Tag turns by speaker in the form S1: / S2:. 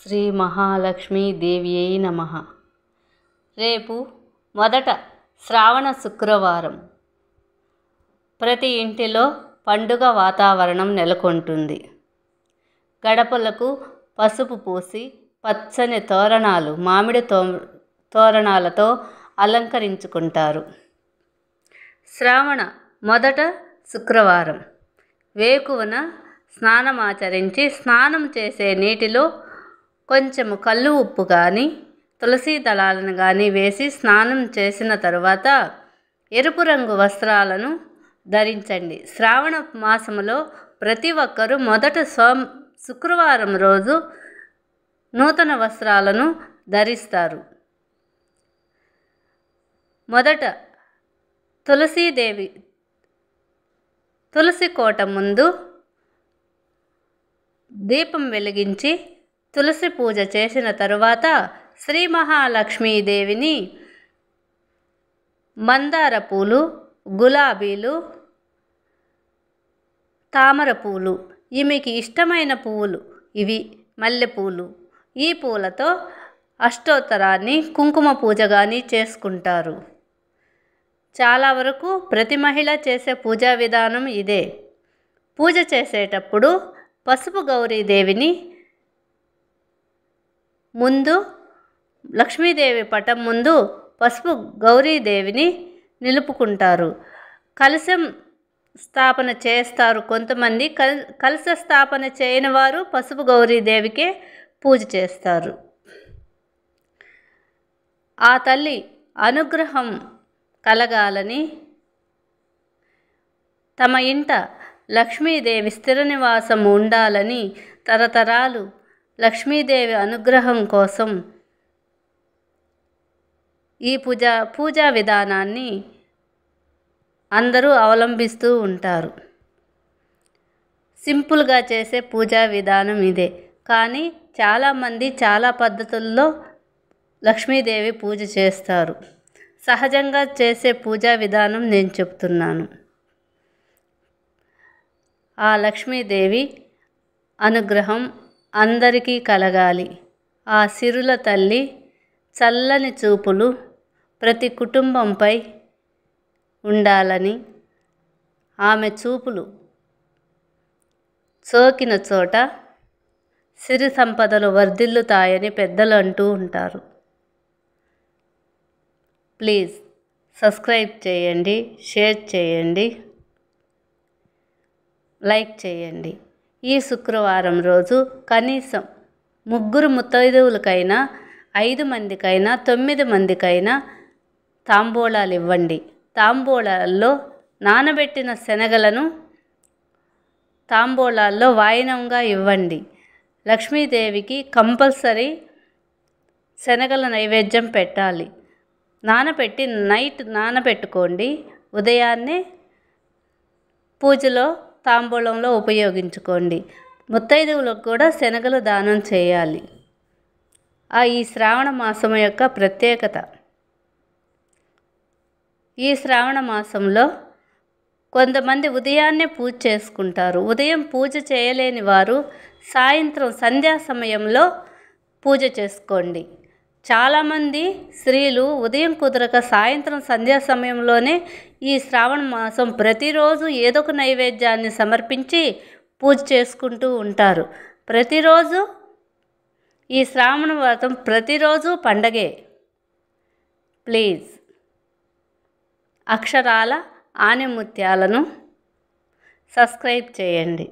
S1: శ్రీ మహాలక్ష్మీ దేవ్యై నమః. రేపు మొదట శ్రావణ శుక్రవారం. ప్రతి ఇంటిలో పండుగ వాతావరణం నెలకొంటుంది. గడపలకు పసుపు పూసి పచ్చని తోరణాలు, మామిడి తోరణాలతో అలంకరించుకుంటారు. శ్రావణ మొదట శుక్రవారం వేకువన స్నానమాచరించి స్నానం చేసే నీటిలో కొంచెము కల్లు ఉప్పు కానీ తులసి దళాలను కానీ వేసి స్నానం చేసిన తరువాత ఎరుపు రంగు వస్త్రాలను ధరించండి. శ్రావణ మాసములో ప్రతి ఒక్కరూ మొదట శుక్రవారం రోజు నూతన వస్త్రాలను ధరిస్తారు. మొదట తులసి కోట ముందు దీపం వెలిగించి తులసి పూజ చేసిన తరువాత శ్రీ మహాలక్ష్మీదేవిని మందార పూలు, గులాబీలు, తామర పూలు, ఈమెకి ఇష్టమైన పువ్వులు ఇవి మల్లెపూలు, ఈ పూలతో అష్టోత్తరాన్ని కుంకుమ పూజ కానీ చేసుకుంటారు. చాలా వరకు ప్రతి మహిళ చేసే పూజా విధానం ఇదే. పూజ చేసేటప్పుడు పసుపు గౌరీదేవిని ముందు లక్ష్మీదేవి పటం ముందు పసుపు గౌరీదేవిని నిలుపుకుంటారు. కలశం స్థాపన చేస్తారు కొంతమంది. కలశ స్థాపన చేయని వారు పసుపు గౌరీదేవికే పూజ చేస్తారు. ఆ తల్లి అనుగ్రహం కలగాలని, తమ ఇంట లక్ష్మీదేవి స్థిర నివాసం ఉండాలని, తరతరాలు లక్ష్మీదేవి అనుగ్రహం కోసం ఈ పూజా విధానాన్ని అందరూ అవలంబిస్తూ ఉంటారు. సింపుల్గా చేసే పూజా విధానం ఇదే. కానీ చాలామంది చాలా పద్ధతుల్లో లక్ష్మీదేవి పూజ చేస్తారు. సహజంగా చేసే పూజా విధానం నేను చెప్తున్నాను. ఆ లక్ష్మీదేవి అనుగ్రహం అందరికీ కలగాలి. ఆ సిరుల తల్లి చల్లని చూపులు ప్రతి కుటుంబంపై ఉండాలని, ఆమె చూపులు సోకిన చోట సిరి సంపదలు వర్ధిల్లుతాయని పెద్దలు అంటూ ఉంటారు. ప్లీజ్ సబ్స్క్రైబ్ చేయండి, షేర్ చేయండి, లైక్ చేయండి. ఈ శుక్రవారం రోజు కనీసం 3 ముత్తైదువులకైనా, 5 మందికైనా, 9 మందికైనా తాంబూలాలు ఇవ్వండి. తాంబూలాల్లో నానబెట్టిన శనగలను తాంబూలాల్లో వాయినంగా ఇవ్వండి. లక్ష్మీదేవికి కంపల్సరీ శనగల నైవేద్యం పెట్టాలి. నైట్ నానబెట్టుకోండి. ఉదయాన్నే పూజలో తాంబూలంలో ఉపయోగించుకోండి. ముత్తైదువులకు కూడా శనగలు దానం చేయాలి. ఈ శ్రావణ మాసం యొక్క ప్రత్యేకత. ఈ శ్రావణ మాసంలో కొంతమంది ఉదయాన్నే పూజ చేసుకుంటారు. ఉదయం పూజ చేయలేని వారు సాయంత్రం సంధ్యా సమయంలో పూజ చేసుకోండి. చాలామంది స్త్రీలు ఉదయం కుదరక సాయంత్రం సంధ్యా సమయంలోనే ఈ శ్రావణ మాసం ప్రతిరోజు ఏదో ఒక నైవేద్యాన్ని సమర్పించి పూజ చేసుకుంటూ ఉంటారు. ప్రతిరోజు ఈ శ్రావణ వ్రతం ప్రతిరోజు పండగే. ప్లీజ్ అక్షరాల ఆణిముత్యాలను సబ్స్క్రైబ్ చేయండి.